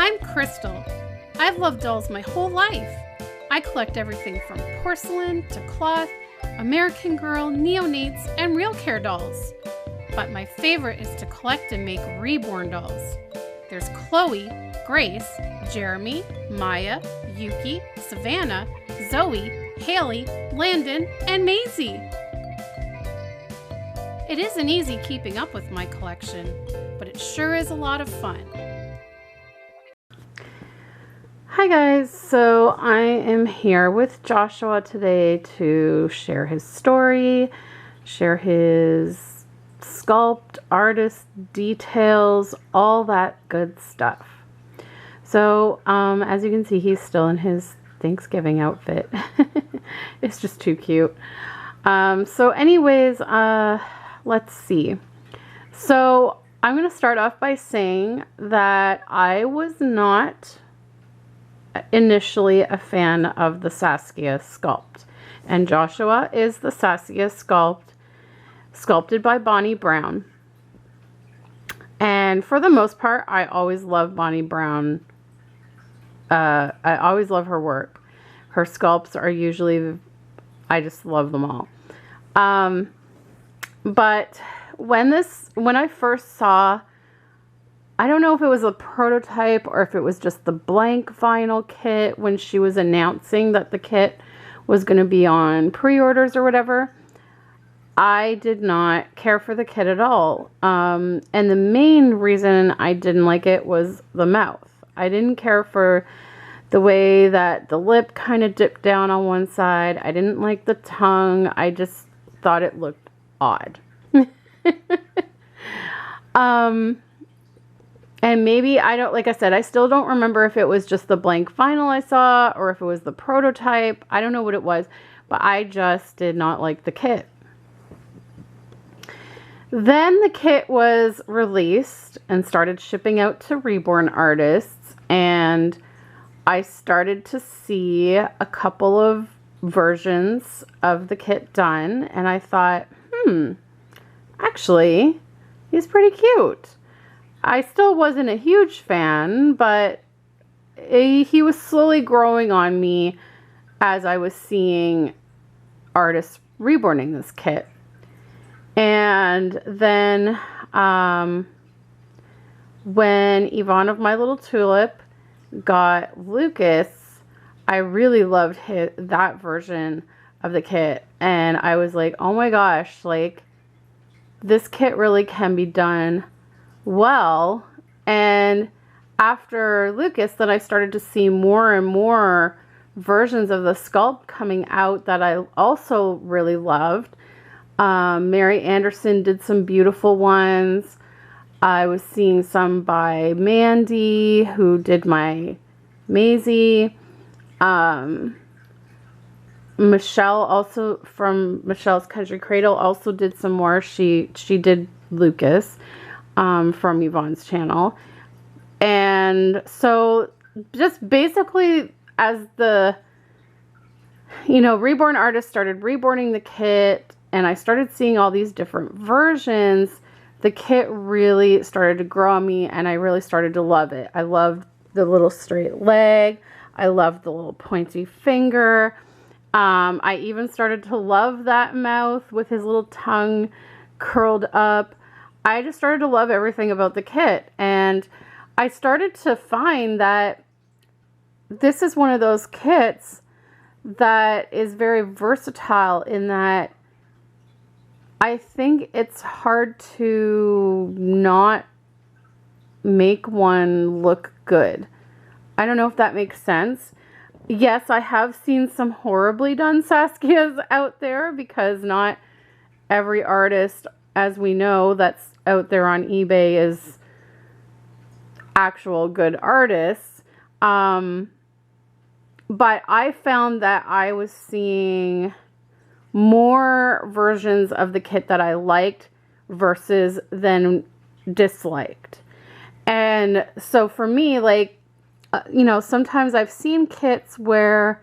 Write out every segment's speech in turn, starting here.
I'm Krystle. I've loved dolls my whole life. I collect everything from porcelain to cloth, American Girl, neonates, and real care dolls. But my favorite is to collect and make Reborn dolls. There's Chloe, Grace, Jeremy, Maya, Yuki, Savannah, Zoe, Haley, Landon, and Maisie. It isn't easy keeping up with my collection, but it sure is a lot of fun. Hi guys, so I am here with Joshua today to share his story, share his sculpt, artist details, all that good stuff. So as you can see, he's still in his Thanksgiving outfit. It's just too cute. So anyways, let's see. So I'm going to start off by saying that I was not initially a fan of the Saskia sculpt, and Joshua is the Saskia sculpt, sculpted by Bonnie Brown. And for the most part, I always love Bonnie Brown. I always love her work. Her sculpts are usually, I just love them all. But when I first saw, I don't know if it was a prototype or if it was just the blank vinyl kit when she was announcing that the kit was going to be on pre-orders or whatever, I did not care for the kit at all. And the main reason I didn't like it was the mouth. I didn't care for the way that the lip kind of dipped down on one side. I didn't like the tongue. I just thought it looked odd. And maybe, like I said, I still don't remember if it was just the blank vinyl I saw or if it was the prototype. I don't know what it was, but I just did not like the kit. Then the kit was released and started shipping out to Reborn artists, and I started to see a couple of versions of the kit done, and I thought, actually, he's pretty cute. I still wasn't a huge fan, but he was slowly growing on me as I was seeing artists reborning this kit. And then when Yvonne of My Little Tulip got Lucas, I really loved that version of the kit. And I was like, oh my gosh, like, this kit really can be done well. And after Lucas, then I started to see more and more versions of the sculpt coming out that I also really loved. Mary Anderson did some beautiful ones. I was seeing some by Mandy, who did my Maisie. Michelle, also from Michelle's Country Cradle, also did some more. She did Lucas from Yvonne's channel. And so just basically as the, Reborn artists started reborning the kit and I started seeing all these different versions, the kit really started to grow on me and I really started to love it. I loved the little straight leg. I loved the little pointy finger. I even started to love that mouth with his little tongue curled up. I just started to love everything about the kit. And I started to find that this is one of those kits that is very versatile in that I think it's hard to not make one look good. I don't know if that makes sense. Yes, I have seen some horribly done Saskias out there because not every artist, as we know, that's out there on eBay is actual good artists. But I found that I was seeing more versions of the kit that I liked versus than disliked. And so for me, like, sometimes I've seen kits where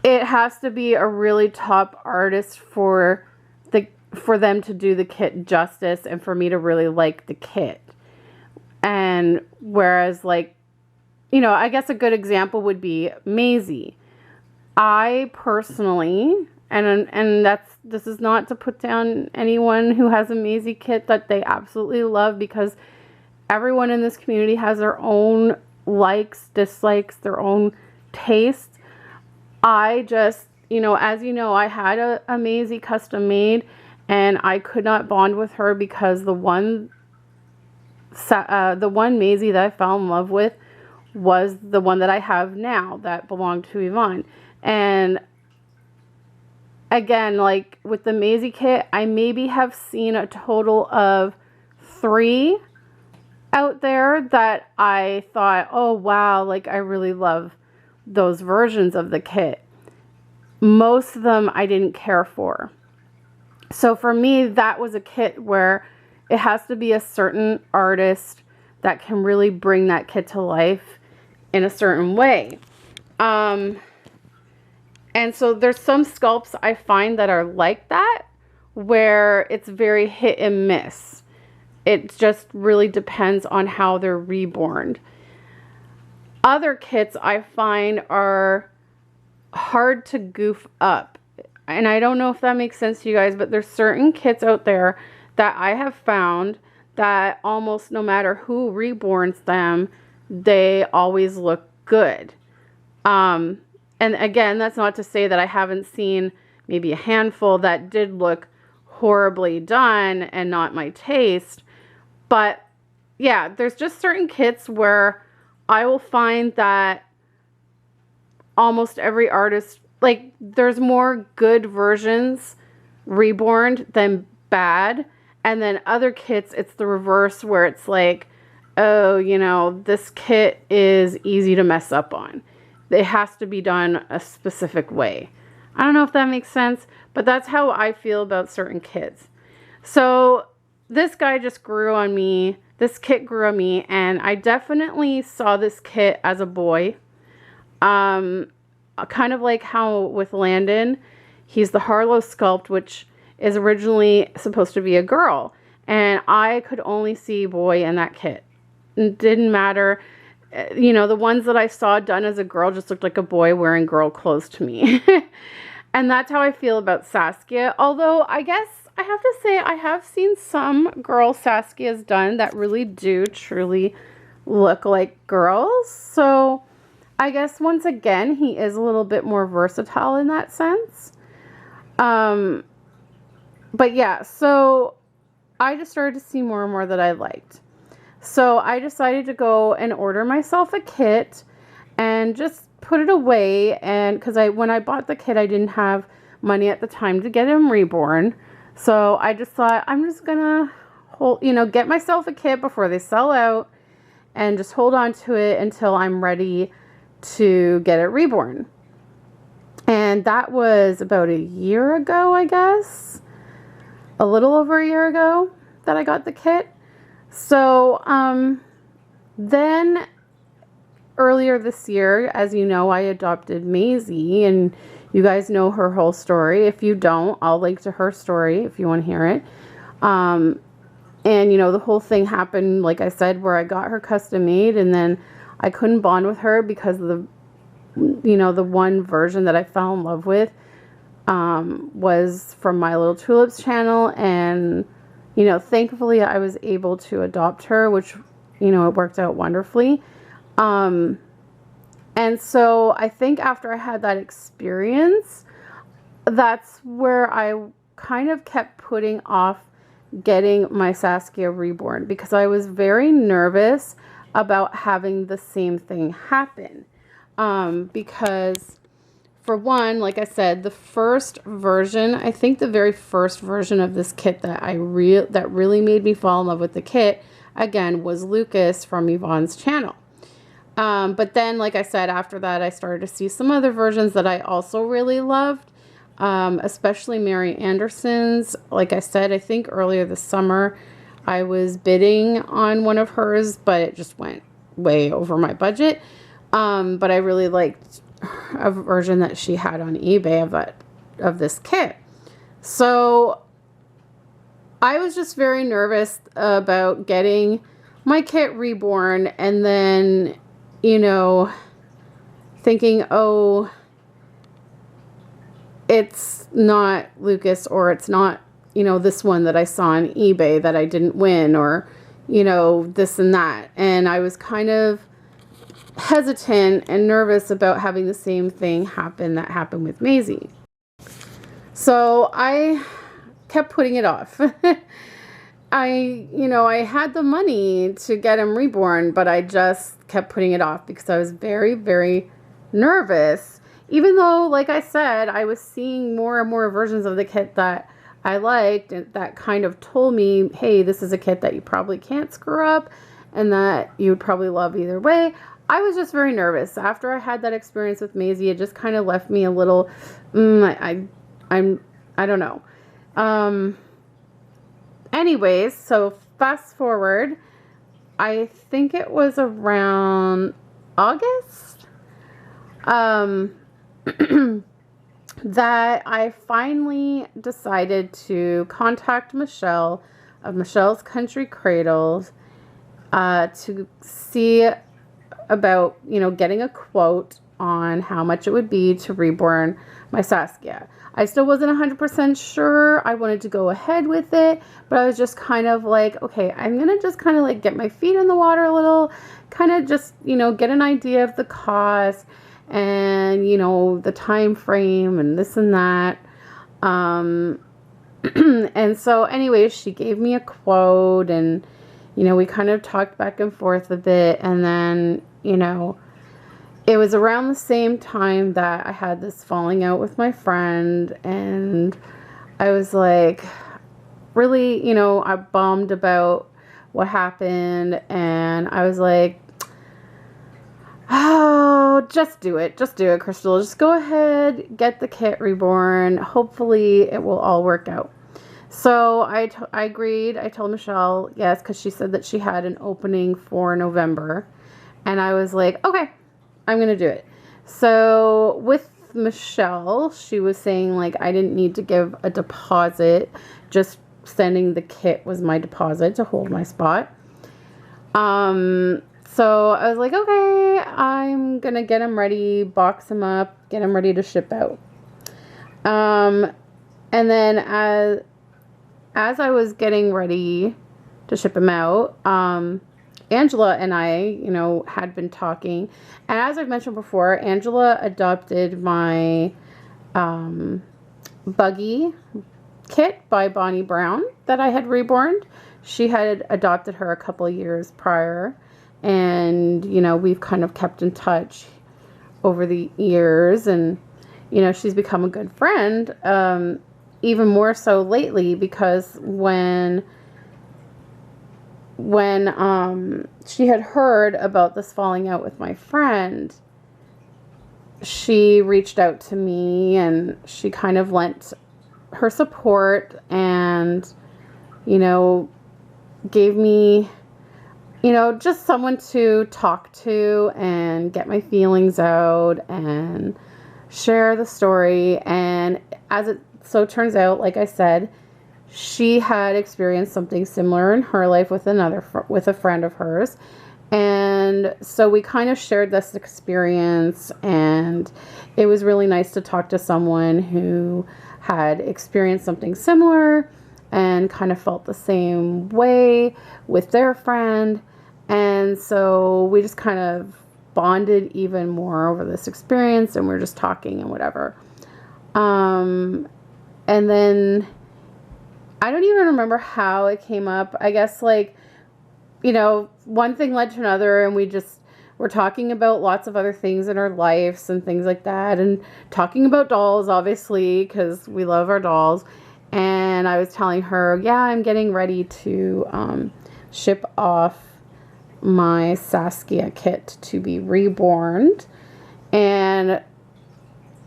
it has to be a really top artist for them to do the kit justice and for me to really like the kit. And whereas, like, you know, I guess a good example would be Maisie. I personally, and this is not to put down anyone who has a Maisie kit that they absolutely love, because everyone in this community has their own likes, dislikes, their own tastes. I just, you know, as you know, I had a Maisie custom made, and I could not bond with her because the one Maisie that I fell in love with was the one that I have now that belonged to Yvonne. And again, like with the Maisie kit, I maybe have seen a total of 3 out there that I thought, oh wow, like I really love those versions of the kit. Most of them I didn't care for. So for me, that was a kit where it has to be a certain artist that can really bring that kit to life in a certain way. And so there's some sculpts I find that are like that, where it's very hit and miss. It just really depends on how they're reborn. Other kits I find are hard to goof up. And I don't know if that makes sense to you guys, but there's certain kits out there that I have found that almost no matter who reborns them, they always look good. And again, that's not to say that I haven't seen maybe a handful that did look horribly done and not my taste. But yeah, there's just certain kits where I will find that almost every artist, like there's more good versions reborn than bad. And then other kits, it's the reverse, where it's like, oh, you know, this kit is easy to mess up on. It has to be done a specific way. I don't know if that makes sense, but that's how I feel about certain kits. So this guy just grew on me. This kit grew on me, and I definitely saw this kit as a boy. Kind of like how with Landon, he's the Harlow sculpt, which is originally supposed to be a girl. And I could only see boy in that kit. It didn't matter. You know, the ones that I saw done as a girl just looked like a boy wearing girl clothes to me. And that's how I feel about Saskia. Although I guess I have to say I have seen some girl Saskias done that really do truly look like girls. So I guess once again, he is a little bit more versatile in that sense. But yeah, so I just started to see more and more that I liked. So I decided to go and order myself a kit and just put it away. And because when I bought the kit, I didn't have money at the time to get him reborn. So I just thought, I'm just gonna get myself a kit before they sell out and just hold on to it until I'm ready to get it reborn. And that was about a year ago, I guess. A little over a year ago that I got the kit. So then earlier this year, as you know, I adopted Maisie, and you guys know her whole story. If you don't, I'll link to her story if you want to hear it. And you know, the whole thing happened, like I said, where I got her custom made, and then I couldn't bond with her because of the, you know, the one version that I fell in love with was from My Little Tulips channel. And you know, thankfully I was able to adopt her, which, you know, it worked out wonderfully. And so I think after I had that experience, that's where I kind of kept putting off getting my Saskia reborn, because I was very nervous about having the same thing happen. Because for one, like I said, the first version, I think the very first version of this kit that that really made me fall in love with the kit, again, was Lucas from Yvonne's channel. But then, like I said, after that, I started to see some other versions that I also really loved, especially Mary Anderson's. Like I said, I think earlier this summer, I was bidding on one of hers, but it just went way over my budget. But I really liked a version that she had on eBay of this kit. So I was just very nervous about getting my kit Reborn, and then, you know, thinking, oh, it's not Lucas, or it's not, you know, this one that I saw on eBay that I didn't win, or, you know, this and that. And I was kind of hesitant and nervous about having the same thing happen that happened with Maisie. So I kept putting it off. I had the money to get him Reborn, but I just kept putting it off because I was very, very nervous. Even though, like I said, I was seeing more and more versions of the kit that I liked, and that kind of told me, hey, this is a kit that you probably can't screw up and that you would probably love either way. I was just very nervous. After I had that experience with Maisie, it just kind of left me a little, I don't know. Anyways, so fast forward, I think it was around August, that I finally decided to contact Michelle of Michelle's Country Cradles, to see about, you know, getting a quote on how much it would be to reborn my Saskia. I still wasn't 100% sure. I wanted to go ahead with it, but I was just kind of like, okay, I'm going to just kind of like get my feet in the water a little, kind of just, you know, get an idea of the cost and, you know, the time frame and this and that. And so anyways, she gave me a quote, and, you know, we kind of talked back and forth a bit, and then, you know, it was around the same time that I had this falling out with my friend, and I was like, really, you know, I bummed about what happened, and I was like, oh, just do it, Krystle. Just go ahead, get the kit Reborn. Hopefully it will all work out. So I agreed. I told Michelle yes, because she said that she had an opening for November, and I was like, okay, I'm going to do it. So with Michelle, she was saying like I didn't need to give a deposit. Just sending the kit was my deposit to hold my spot. So I was like, okay, I'm going to get them ready, box them up, get them ready to ship out. And then as I was getting ready to ship them out, Angela and I, you know, had been talking, and as I've mentioned before, Angela adopted my buggy kit by Bonnie Brown that I had reborn. She had adopted her a couple of years prior, and, you know, we've kind of kept in touch over the years, and, you know, she's become a good friend, even more so lately, because when she had heard about this falling out with my friend, she reached out to me, and she kind of lent her support, and, you know, gave me, you know, just someone to talk to and get my feelings out and share the story. And as it so turns out, like I said, she had experienced something similar in her life with a friend of hers. And so we kind of shared this experience, and it was really nice to talk to someone who had experienced something similar and kind of felt the same way with their friend. And so we just kind of bonded even more over this experience, and we're just talking and whatever. And then I don't even remember how it came up. I guess, like, you know, one thing led to another, and we just were talking about lots of other things in our lives and things like that, and talking about dolls, obviously, because we love our dolls. And I was telling her, yeah, I'm getting ready to ship off my Saskia kit to be reborn. And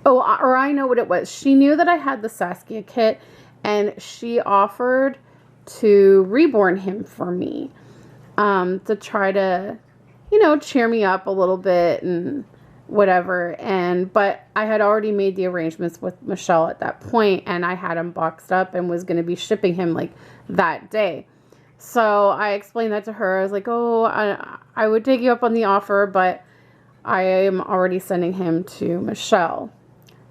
or I know what it was. She knew that I had the Saskia kit, and she offered to reborn him for me, to try to, you know, cheer me up a little bit and whatever. But I had already made the arrangements with Michelle at that point, and I had him boxed up and was going to be shipping him like that day. So I explained that to her. I was like, oh, I would take you up on the offer, but I am already sending him to Michelle.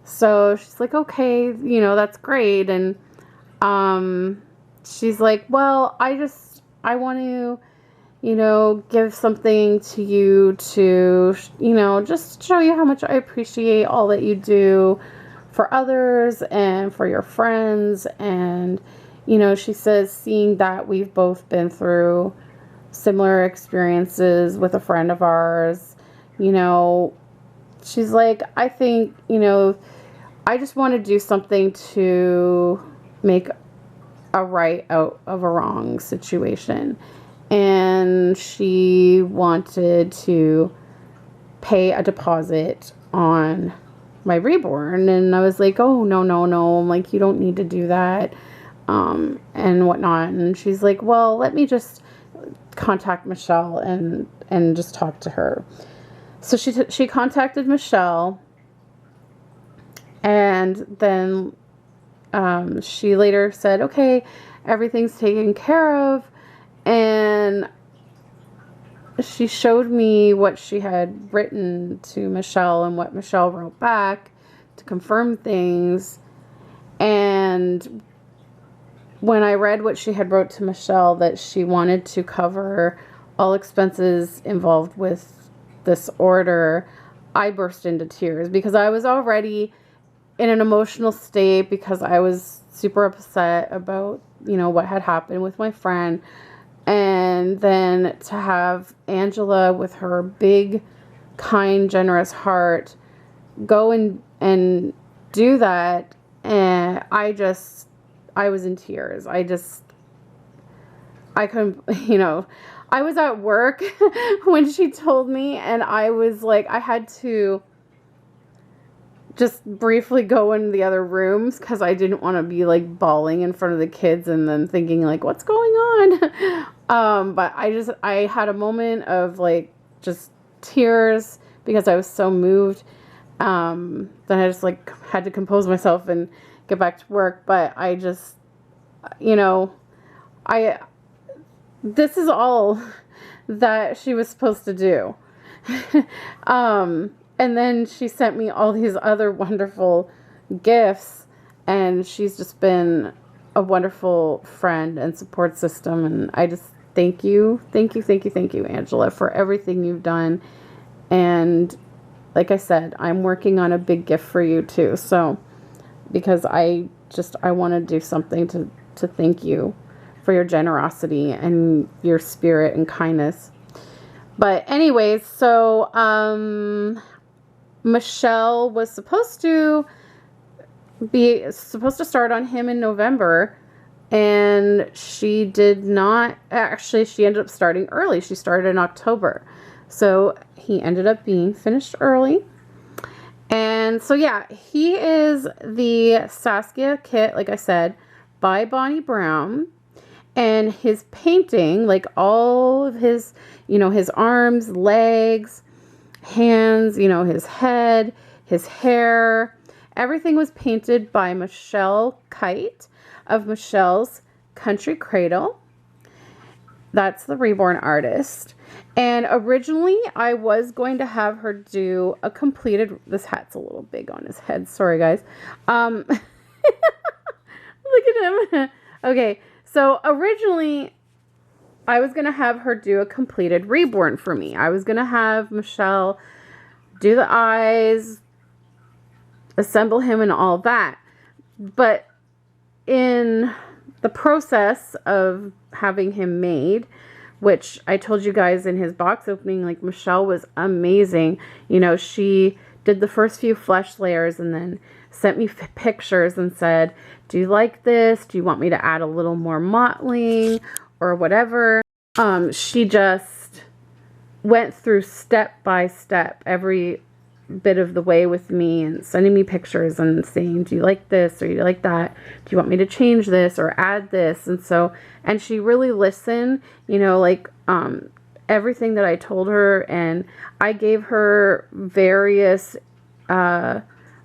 So she's like, okay, you know, that's great. And she's like, well, I want to, you know, give something to you to, you know, just show you how much I appreciate all that you do for others and for your friends. And, you know, she says, seeing that we've both been through similar experiences with a friend of ours, you know, she's like, I think, you know, I just want to do something to make a right out of a wrong situation. And she wanted to pay a deposit on my Reborn. And I was like, oh, no, no, no. I'm like, you don't need to do that. And whatnot. And she's like, well, let me just contact Michelle and just talk to her. So she contacted Michelle, and then she later said, okay, everything's taken care of. And she showed me what she had written to Michelle and what Michelle wrote back to confirm things. And when I read what she had wrote to Michelle, that she wanted to cover all expenses involved with this order, I burst into tears because I was already in an emotional state because I was super upset about, you know, what had happened with my friend. And then to have Angela with her big, kind, generous heart go and do that, and I was in tears. I couldn't, you know, I was at work when she told me, and I was like, I had to just briefly go in the other rooms because I didn't want to be like bawling in front of the kids and then thinking like, what's going on? But I had a moment of like just tears because I was so moved. Then I just like had to compose myself and get back to work. But I just, you know, this is all that she was supposed to do. And then she sent me all these other wonderful gifts, and she's just been a wonderful friend and support system. And I just thank you, Angela, for everything you've done. And like I said, I'm working on a big gift for you too. So, because I want to do something to thank you for your generosity and your spirit and kindness. But anyways, so, Michelle was supposed to start on him in November, and she did not. Actually, she ended up starting early. She started in October. So he ended up being finished early. And so yeah, he is the Saskia kit, like I said, by Bonnie Brown. And his painting, like all of his, you know, his arms, legs, hands, you know, his head, his hair, everything was painted by Michelle Kite of Michelle's Country Cradle. That's the Reborn artist. And originally I was going to have her do a completed, this hat's a little big on his head, sorry guys. Look at him. Okay, so originally I was going to have her do a completed Reborn for me. I was going to have Michelle do the eyes, assemble him and all that. But in the process of having him made, which I told you guys in his box opening, like Michelle was amazing. You know, she did the first few flesh layers and then sent me pictures and said, do you like this? Do you want me to add a little more mottling or whatever? She just went through step by step every bit of the way with me and sending me pictures and saying, do you like this or do you like that? Do you want me to change this or add this? And so, and she really listened, you know, like everything that I told her, and I gave her various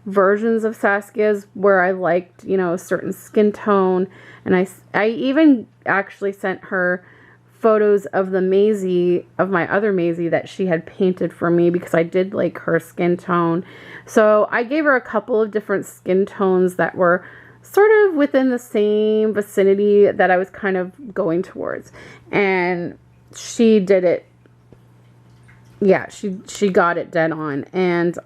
versions of Saskia's where I liked, you know, a certain skin tone. And I even actually sent her photos of the Maisie, of my other Maisie that she had painted for me, because I did like her skin tone. So I gave her a couple of different skin tones that were sort of within the same vicinity that I was kind of going towards. And she did it. Yeah, she got it dead on. And,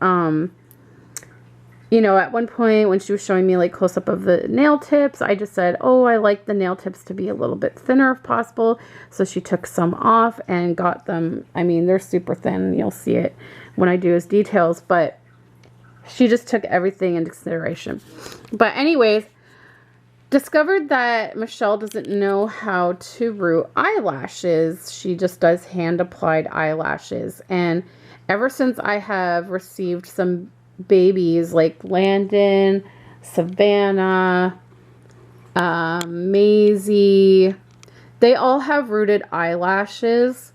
you know, at one point when she was showing me like close up of the nail tips, I just said, oh, I like the nail tips to be a little bit thinner if possible. So she took some off and got them. I mean, they're super thin. You'll see it when I do his details, but she just took everything into consideration. But anyways, discovered that Michelle doesn't know how to root eyelashes. She just does hand applied eyelashes. And ever since I have received some babies like Landon, Savannah, Maisie, they all have rooted eyelashes,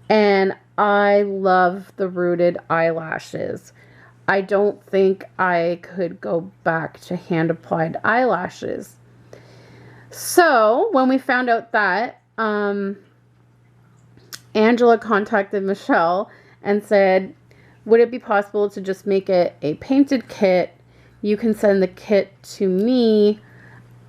and I love the rooted eyelashes. I don't think I could go back to hand applied eyelashes. So when we found out that, Angela contacted Michelle and said, would it be possible to just make it a painted kit? You can send the kit to me.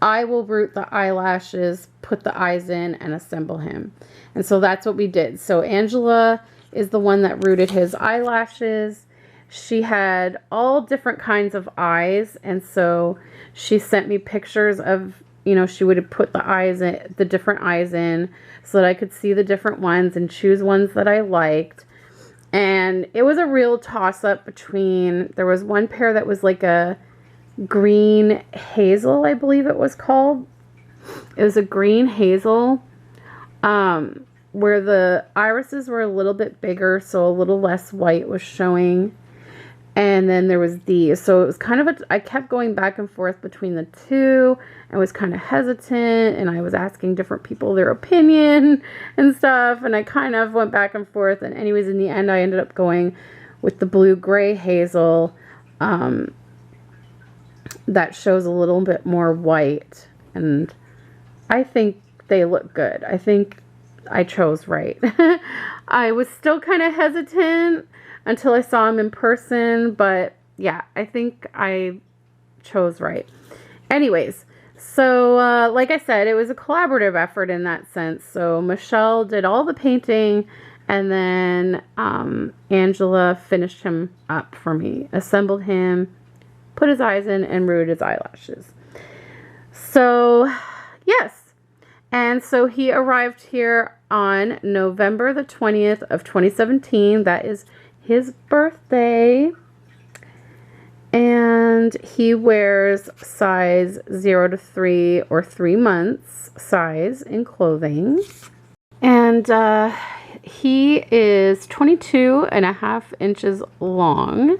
I will root the eyelashes, put the eyes in, and assemble him. And so that's what we did. So Angela is the one that rooted his eyelashes. She had all different kinds of eyes. And so she sent me pictures of, you know, she would put the eyes in, the different eyes in, so that I could see the different ones and choose ones that I liked. And it was a real toss-up between, there was one pair that was like a green hazel, I believe it was called. It was a green hazel, where the irises were a little bit bigger, so a little less white was showing. And then there was these. So it was kind of I kept going back and forth between the two. I was kind of hesitant, and I was asking different people their opinion and stuff. And I kind of went back and forth. And anyways, in the end, I ended up going with the blue-gray hazel that shows a little bit more white. And I think they look good. I think I chose right. I was still kind of hesitant until I saw him in person, but yeah, I think I chose right. Anyways, so like I said, it was a collaborative effort in that sense. So Michelle did all the painting, and then Angela finished him up for me, assembled him, put his eyes in, and rooted his eyelashes. So yes, and so he arrived here on November the 20th of 2017. That is his birthday, and he wears size 0 to 3 or 3 months size in clothing, and he is 22.5 inches long.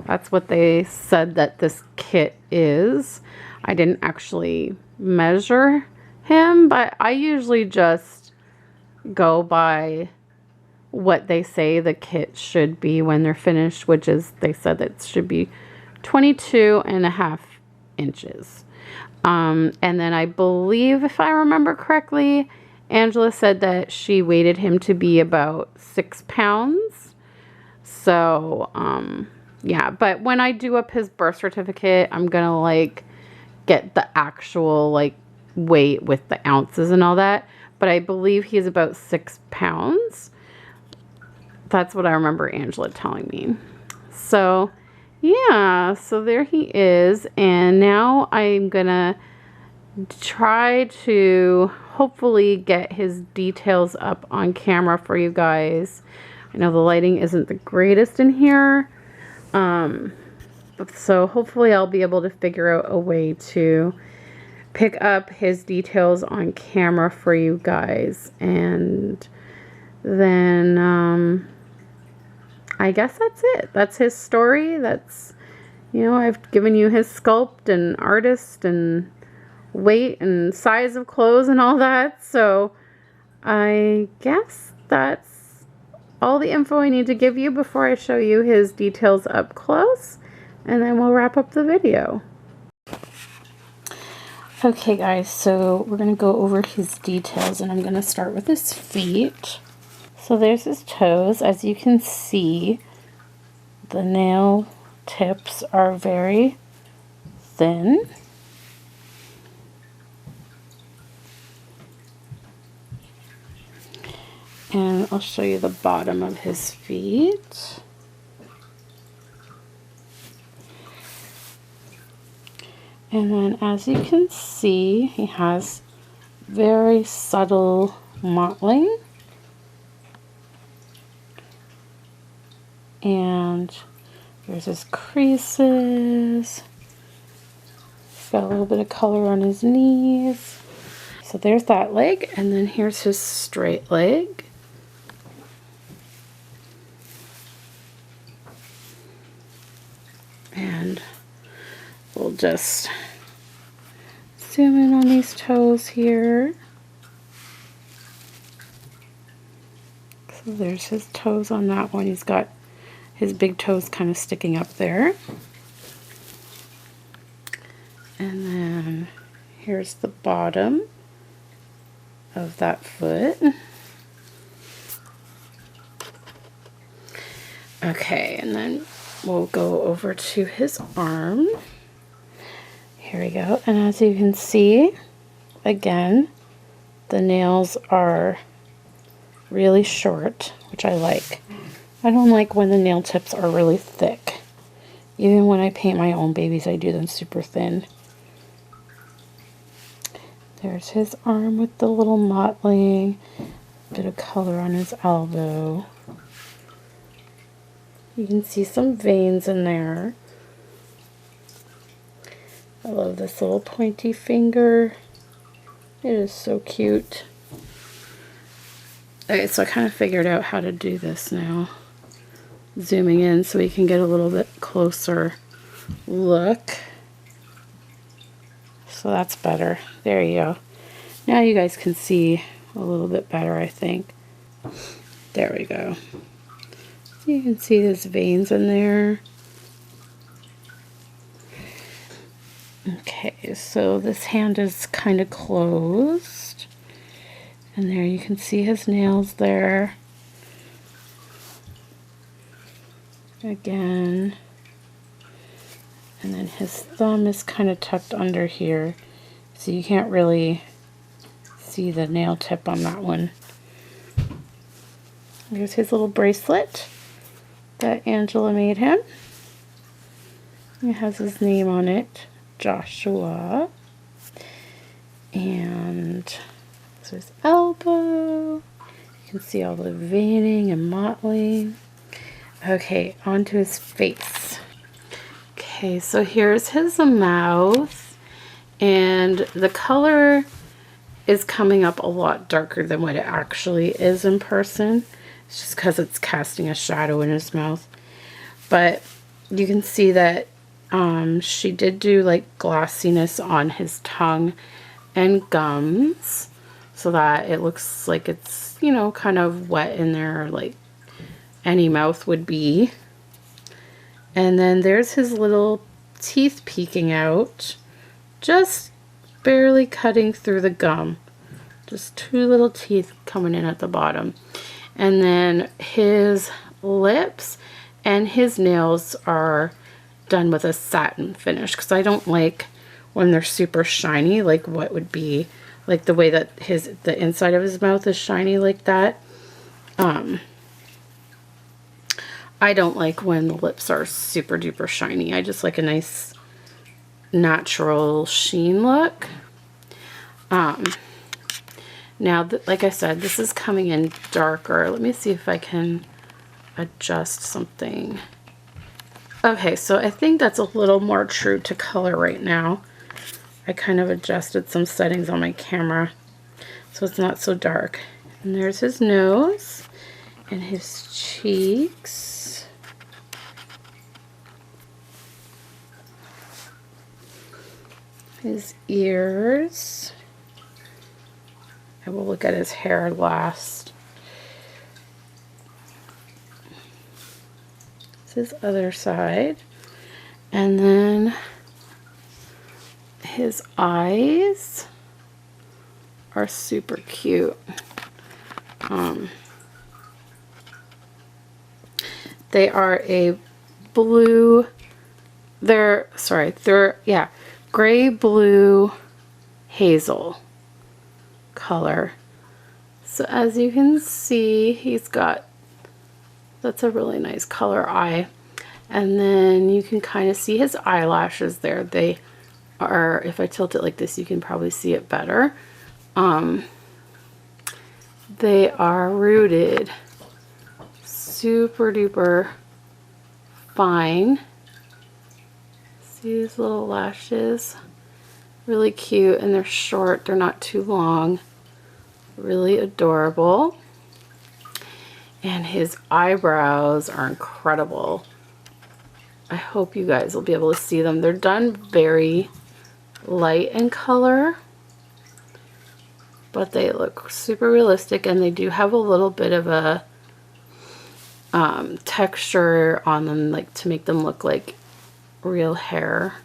That's what they said that this kit is. I didn't actually measure him, but I usually just go by what they say the kit should be when they're finished, which is, they said that it should be 22.5 inches. And then I believe, if I remember correctly, Angela said that she weighted him to be about 6 pounds. So, yeah, but when I do up his birth certificate, I'm gonna like get the actual like weight with the ounces and all that. But I believe he's about 6 pounds. That's what I remember Angela telling me. So yeah, so there he is. And now I'm gonna try to hopefully get his details up on camera for you guys. I know the lighting isn't the greatest in here. So hopefully I'll be able to figure out a way to pick up his details on camera for you guys. And then I guess that's it. That's his story. That's, you know, I've given you his sculpt and artist and weight and size of clothes and all that. So I guess that's all the info I need to give you before I show you his details up close. And then we'll wrap up the video. Okay guys, so we're going to go over his details, and I'm going to start with his feet. So there's his toes. As you can see, the nail tips are very thin. And I'll show you the bottom of his feet. And then as you can see, he has very subtle mottling. And there's his creases. He's got a little bit of color on his knees. So there's that leg, and then here's his straight leg. And we'll just zoom in on these toes here. So there's his toes on that one. He's got his big toes kind of sticking up there. And then here's the bottom of that foot. Okay, and then we'll go over to his arm. Here we go. And as you can see, again, the nails are really short, which I like. I don't like when the nail tips are really thick. Even when I paint my own babies, I do them super thin. There's his arm with the little mottling, bit of color on his elbow. You can see some veins in there. I love this little pointy finger. It is so cute. Okay, so I kind of figured out how to do this now. Zooming in so we can get a little bit closer look. So that's better. There you go. Now you guys can see a little bit better, I think. There we go. So you can see there's veins in there. Okay, so this hand is kind of closed. And there you can see his nails there. Again. And then his thumb is kind of tucked under here, so you can't really see the nail tip on that one. Here's his little bracelet that Angela made him. It has his name on it, Joshua. And there's his elbow. You can see all the veining and mottling. Okay, onto his face. Okay, so here's his mouth, and the color is coming up a lot darker than what it actually is in person. It's just because it's casting a shadow in his mouth. But you can see that she did do like glossiness on his tongue and gums, so that it looks like it's, you know, kind of wet in there like any mouth would be. And then there's his little teeth peeking out, just barely cutting through the gum. Just two little teeth coming in at the bottom. And then his lips and his nails are done with a satin finish, because I don't like when they're super shiny, like what would be like the way that the inside of his mouth is shiny like that. I don't like when the lips are super duper shiny. I just like a nice natural sheen look. Now, like I said, this is coming in darker. Let me see if I can adjust something. Okay, so I think that's a little more true to color right now. I kind of adjusted some settings on my camera so it's not so dark. And there's his nose and his cheeks. His ears. I will look at his hair last. This is his other side. And then his eyes are super cute. They are a blue, they're gray blue hazel color. So as you can see, he's got, that's a really nice color eye. And then you can kind of see his eyelashes there. They are, if I tilt it like this, you can probably see it better. They are rooted super duper fine. See these little lashes? Really cute, and they're short, they're not too long. Really adorable. And his eyebrows are incredible. I hope you guys will be able to see them. They're done very light in color, but they look super realistic, and they do have a little bit of a texture on them, like to make them look like real hair.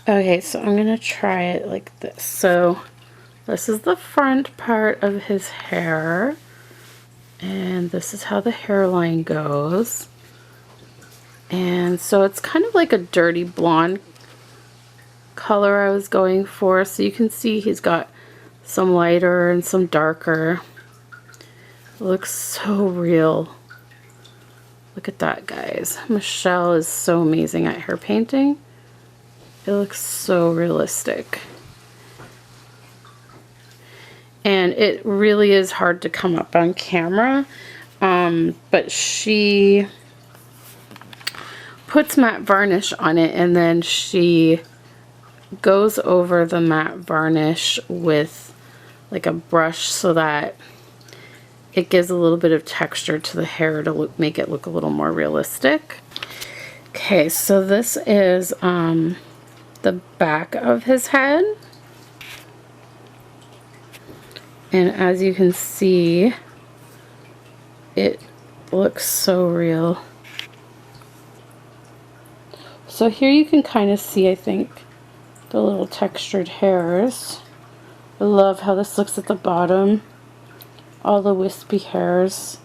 Okay, so I'm gonna try it like this. So this is the front part of his hair, and this is how the hairline goes. And so it's kind of like a dirty blonde color I was going for. So you can see he's got some lighter and some darker. It looks so real. Look at that, guys. Michelle is so amazing at hair painting. It looks so realistic. And it really is hard to come up on camera, but she puts matte varnish on it, and then she goes over the matte varnish with like a brush so that it gives a little bit of texture to the hair to make it look a little more realistic. Okay, so this is the back of his head. And as you can see, it looks so real. So here you can kind of see, I think, the little textured hairs. I love how this looks at the bottom. All the wispy hairs.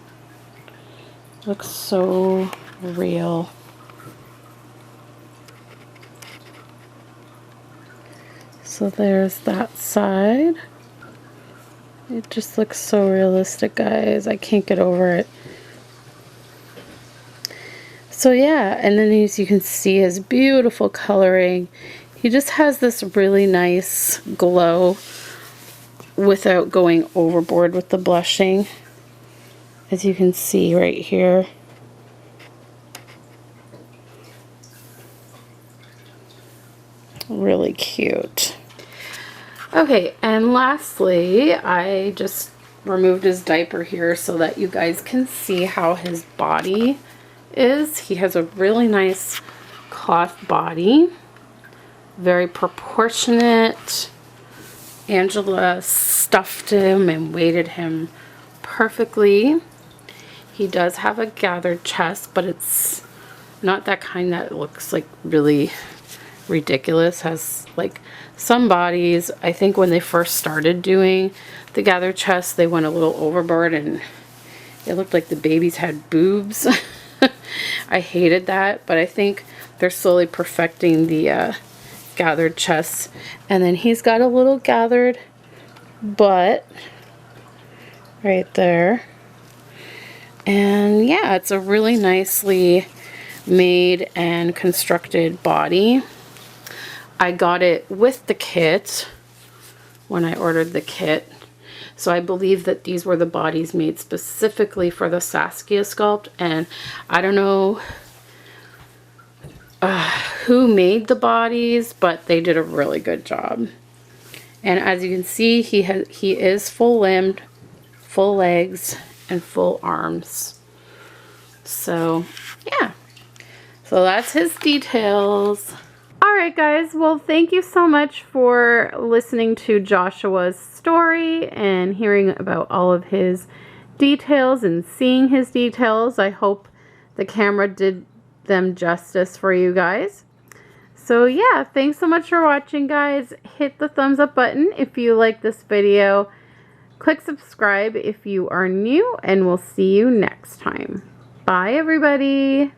Looks so real. So there's that side. It just looks so realistic, guys. I can't get over it. So yeah, and then as you can see his beautiful coloring. He just has this really nice glow without going overboard with the blushing. As you can see right here. Really cute. Okay, and lastly, I just removed his diaper here so that you guys can see how his body is. He has a really nice cloth body, very proportionate. Angela stuffed him and weighted him perfectly. He does have a gathered chest, but it's not that kind that looks like really ridiculous. Has like some bodies, I think when they first started doing the gathered chest, they went a little overboard and it looked like the babies had boobs. I hated that, but I think they're slowly perfecting the gathered chest. And then he's got a little gathered butt right there. And yeah, it's a really nicely made and constructed body. I got it with the kit when I ordered the kit. So I believe that these were the bodies made specifically for the Saskia sculpt. And I don't know who made the bodies, but they did a really good job. And as you can see, he is full limbed, full legs, and full arms. So yeah, so that's his details. Alright guys, well thank you so much for listening to Joshua's story and hearing about all of his details and seeing his details. I hope the camera did them justice for you guys. So yeah, thanks so much for watching, guys. Hit the thumbs up button if you like this video. Click subscribe if you are new, and we'll see you next time. Bye, everybody.